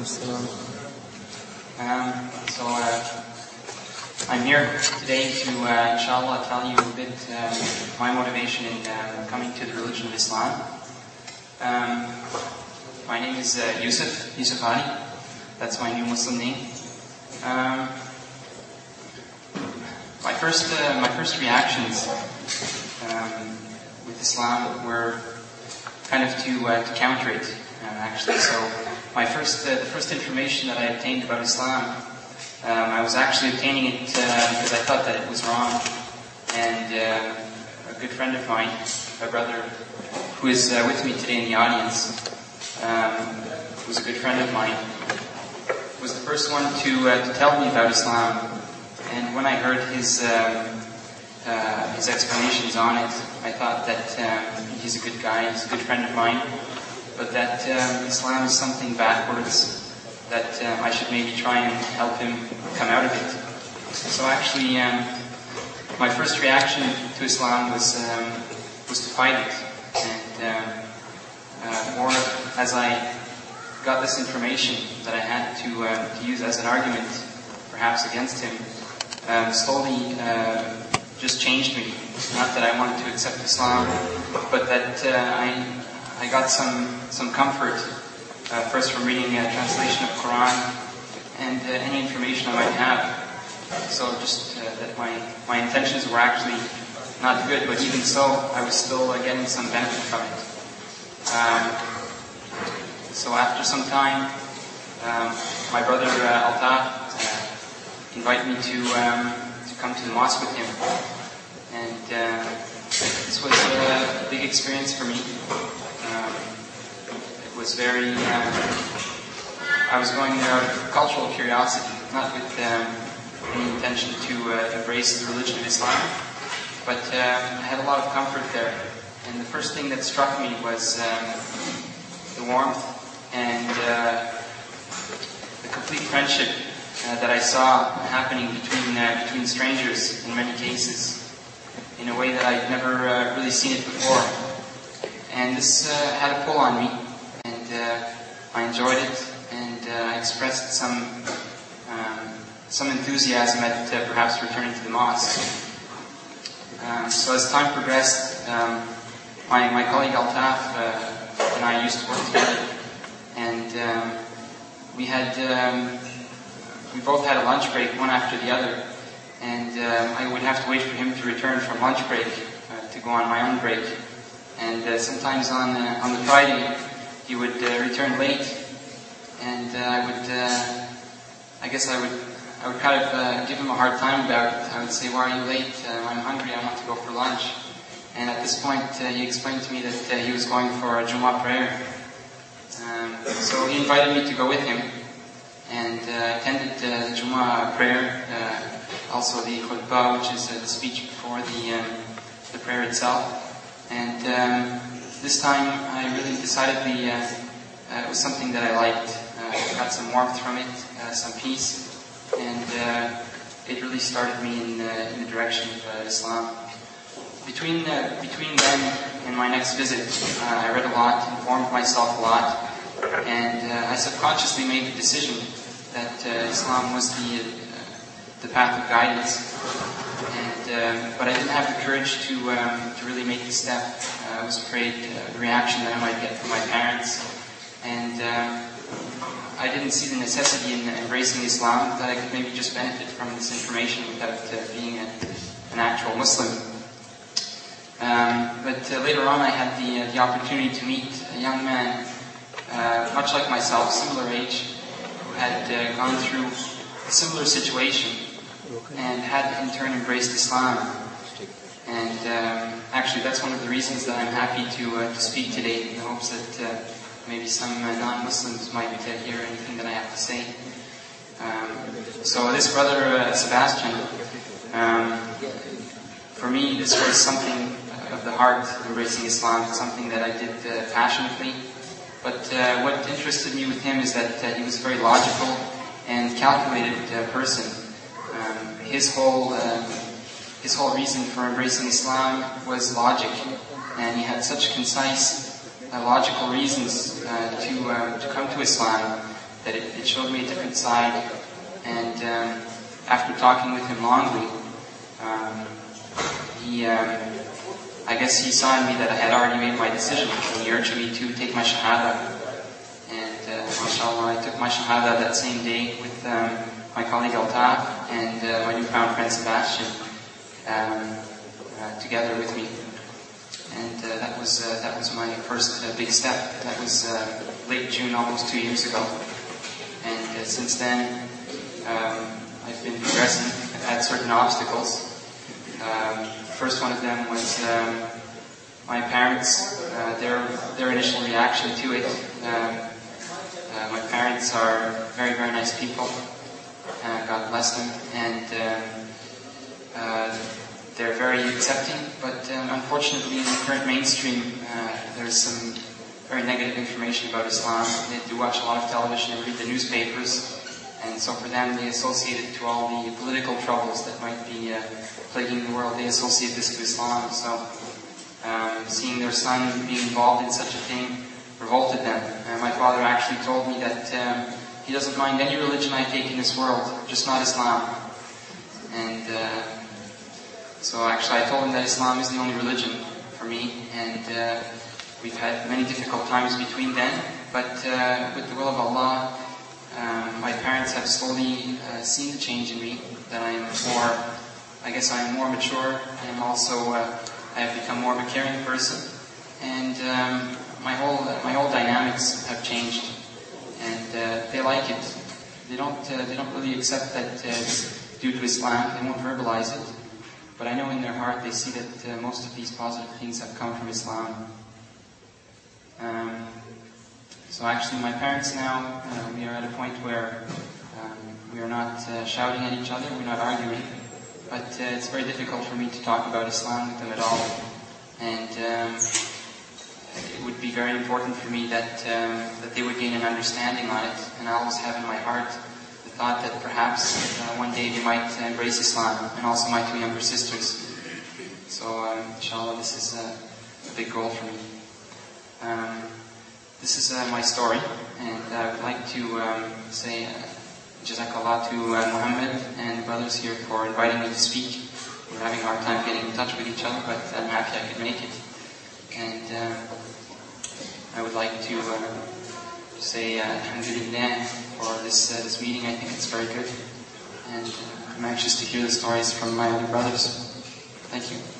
I'm here today to, inshallah, tell you a bit my motivation in coming to the religion of Islam. My name is Yusuf Ali. That's my new Muslim name. My first reactions with Islam were kind of to counter it, actually. So the first information that I obtained about Islam, I was actually obtaining it because I thought that it was wrong. And a good friend of mine, my brother, who is with me today in the audience, who's a good friend of mine, was the first one to tell me about Islam. And when I heard his explanations on it, I thought that he's a good guy, he's a good friend of mine, but that Islam is something backwards, that I should maybe try and help him come out of it. So actually, my first reaction to Islam was to fight it. And more as I got this information that I had to use as an argument, perhaps against him, slowly just changed me. Not that I wanted to accept Islam, but that I got some comfort, first from reading a translation of Quran and any information I might have. So just that my intentions were actually not good, but even so, I was still getting some benefit from it. So after some time, my brother Altaf invited me to come to the mosque with him, and this was a big experience for me. It was very. I was going there out of cultural curiosity, not with any intention to embrace the religion of Islam, but I had a lot of comfort there. And the first thing that struck me was the warmth and the complete friendship that I saw happening between strangers in many cases, in a way that I'd never really seen it before. And this had a pull on me, and I enjoyed it, and I expressed some enthusiasm at perhaps returning to the mosque. So as time progressed, my colleague Altaf and I used to work together, and we both had a lunch break, one after the other, and I would have to wait for him to return from lunch break to go on my own break. And sometimes on the Friday, he would return late, and I would kind of give him a hard time about it. I would say, "Why are you late? I'm hungry, I want to go for lunch." And at this point, he explained to me that he was going for a Jummah prayer. So he invited me to go with him, and attended the Jummah prayer, also the khutbah, which is the speech before the prayer itself. And this time, I really decidedly, it was something that I liked. I got some warmth from it, some peace, and it really started me in the direction of Islam. Between then and my next visit, I read a lot, informed myself a lot, and I subconsciously made the decision that Islam was the path of guidance. But I didn't have the courage to really make the step. I was afraid of the reaction that I might get from my parents, and I didn't see the necessity in embracing Islam, that I could maybe just benefit from this information without being an actual Muslim. But later on, I had the opportunity to meet a young man, much like myself, similar age, who had gone through a similar situation and had in turn embraced Islam. And actually, that's one of the reasons that I'm happy to speak today, in the hopes that maybe some non-Muslims might hear anything that I have to say. So this brother Sebastian, for me, this was something of the heart, embracing Islam. It's something that I did passionately. But what interested me with him is that he was a very logical and calculated person. His whole reason for embracing Islam was logic, and he had such concise, logical reasons to come to Islam that it showed me a different side. And after talking with him longly, I guess he saw in me that I had already made my decision, and he urged me to take my Shahada. And mashallah, I took my Shahada that same day with my colleague Altaf and my newfound friend Sebastian together with me. And that was my first big step. That was late June, almost 2 years ago. And since then, I've been progressing. I've had certain obstacles. First one of them was my parents, their initial reaction to it. My parents are very, very nice people. God bless them. And they're very accepting, but unfortunately in the current mainstream there's some very negative information about Islam. They do watch a lot of television and read the newspapers, and so for them they associate it to all the political troubles that might be plaguing the world. They associate this to Islam. So seeing their son being involved in such a thing revolted them. My father actually told me that he doesn't mind any religion I take in this world, just not Islam. And so actually I told him that Islam is the only religion for me, and we've had many difficult times between then, but with the will of Allah, my parents have slowly seen the change in me, that I am more mature. I am also, I have become more of a caring person, and my whole dynamics have changed, and they like it. They don't really accept that it's due to Islam. They won't verbalize it. But I know in their heart they see that most of these positive things have come from Islam. So actually my parents now, we are at a point where we are not shouting at each other, we're not arguing. But it's very difficult for me to talk about Islam with them at all. And it would be very important for me that they would gain an understanding on it. And I always have in my heart the thought that perhaps one day they might embrace Islam, and also my two younger sisters. So inshallah, this is a big goal for me. This is my story, and I would like to say Jazakallah to Muhammad and the brothers here for inviting me to speak. We're having a hard time getting in touch with each other, but I'm happy I could make it. And I would like to say Alhamdulillah for this meeting. I think it's very good, and I'm anxious to hear the stories from my other brothers. Thank you.